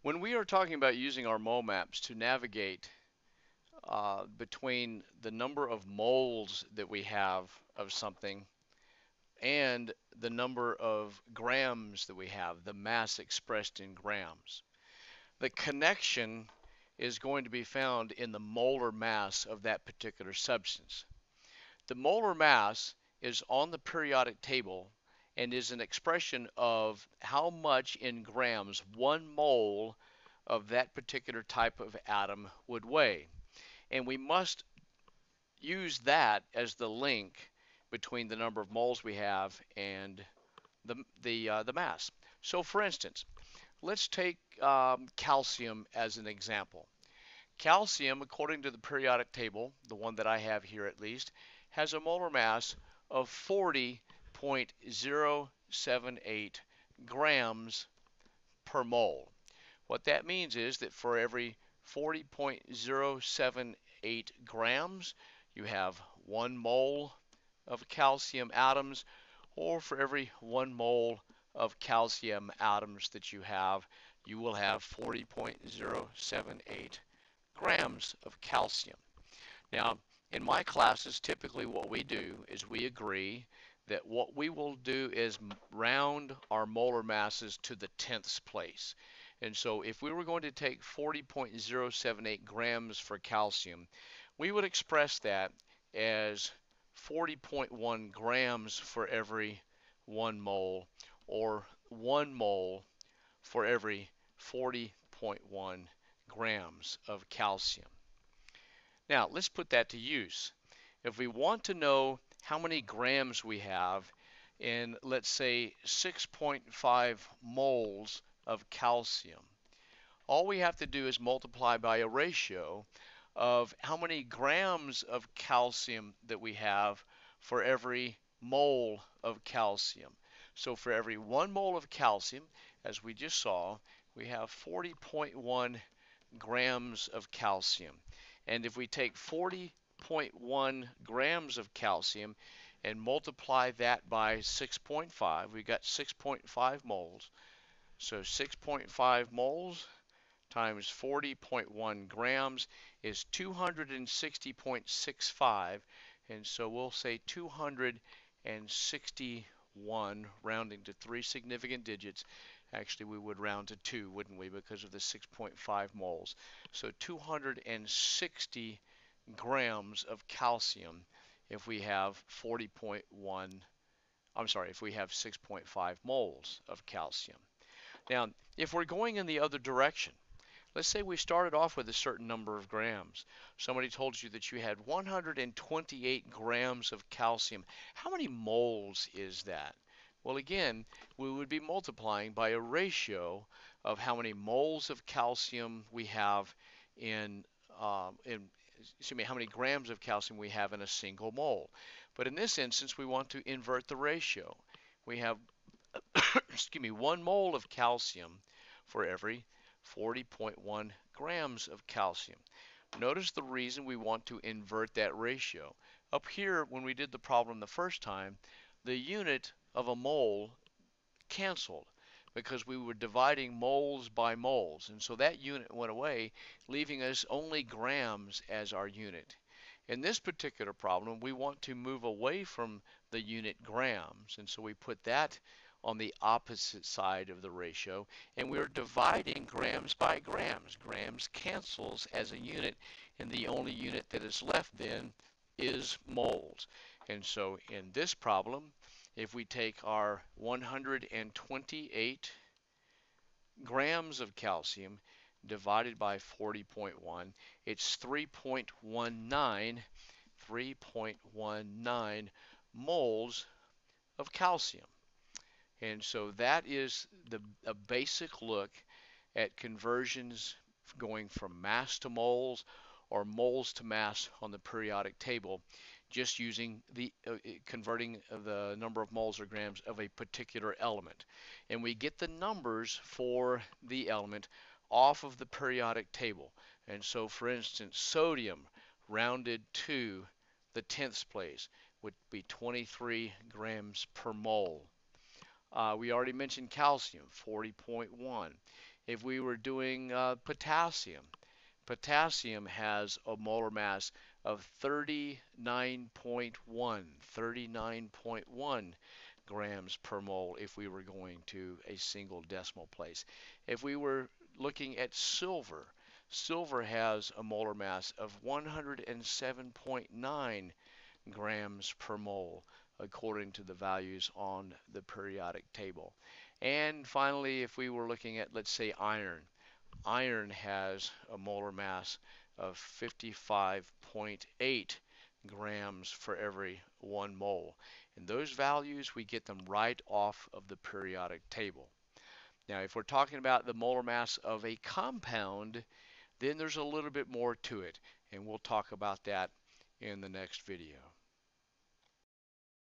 When we are talking about using our mole maps to navigate between the number of moles that we have of something and the number of grams that we have, the mass expressed in grams, the connection is going to be found in the molar mass of that particular substance. The molar mass is on the periodic table and is an expression of how much in grams 1 mole of that particular type of atom would weigh. And we must use that as the link between the number of moles we have and the mass. So for instance, let's take calcium as an example. Calcium, according to the periodic table, the one that I have here at least, has a molar mass of 40.078 grams per mole. What that means is that for every 40.078 grams, you have 1 mole of calcium atoms, or for every 1 mole of calcium atoms that you will have 40.078 grams of calcium. Now, in my classes, typically what we do is we agree that what we will do is round our molar masses to the tenths place. And so if we were going to take 40.078 grams for calcium, we would express that as 40.1 grams for every 1 mole, or 1 mole for every 40.1 grams of calcium. Now, let's put that to use. If we want to know how many grams we have in, let's say, 6.5 moles of calcium, all we have to do is multiply by a ratio of how many grams of calcium that we have for every mole of calcium. So for every 1 mole of calcium, as we just saw, we have 40.1 grams of calcium. And if we take 40.1 grams of calcium and multiply that by 6.5, we got 6.5 moles. So 6.5 moles times 40.1 grams is 260.65. And so we'll say 261, rounding to 3 significant digits. Actually, we would round to 2, wouldn't we, because of the 6.5 moles. So 260 grams of calcium if we have 40.1, I'm sorry, if we have 6.5 moles of calcium. Now, if we're going in the other direction, let's say we started off with a certain number of grams. Somebody told you that you had 128 grams of calcium. How many moles is that? Well, again, we would be multiplying by a ratio of how many moles of calcium we have excuse me, how many grams of calcium we have in a single mole. But in this instance, we want to invert the ratio. We have, excuse me, 1 mole of calcium for every 40.1 grams of calcium. Notice the reason we want to invert that ratio. Up here, when we did the problem the first time, the unit of a mole canceled because we were dividing moles by moles, and so that unit went away, leaving us only grams as our unit. In this particular problem, we want to move away from the unit grams, and so we put that on the opposite side of the ratio, and we're dividing grams by grams. Grams cancels as a unit, and the only unit that is left then is moles. And so in this problem, if we take our 128 grams of calcium divided by 40.1, it's 3.19 moles of calcium. And so that is a basic look at conversions going from mass to moles or moles to mass on the periodic table, just using the converting the number of moles or grams of a particular element. And we get the numbers for the element off of the periodic table. And so, for instance, sodium rounded to the tenths place would be 23 grams per mole. We already mentioned calcium, 40.1. If we were doing potassium, potassium has a molar mass of 39.1 grams per mole if we were going to a single decimal place. If we were looking at silver, silver has a molar mass of 107.9 grams per mole according to the values on the periodic table. And finally, if we were looking at, let's say, iron, iron has a molar mass of 55.8 grams for every 1 mole. And those values, we get them right off of the periodic table. Now, if we're talking about the molar mass of a compound, then there's a little bit more to it, and we'll talk about that in the next video.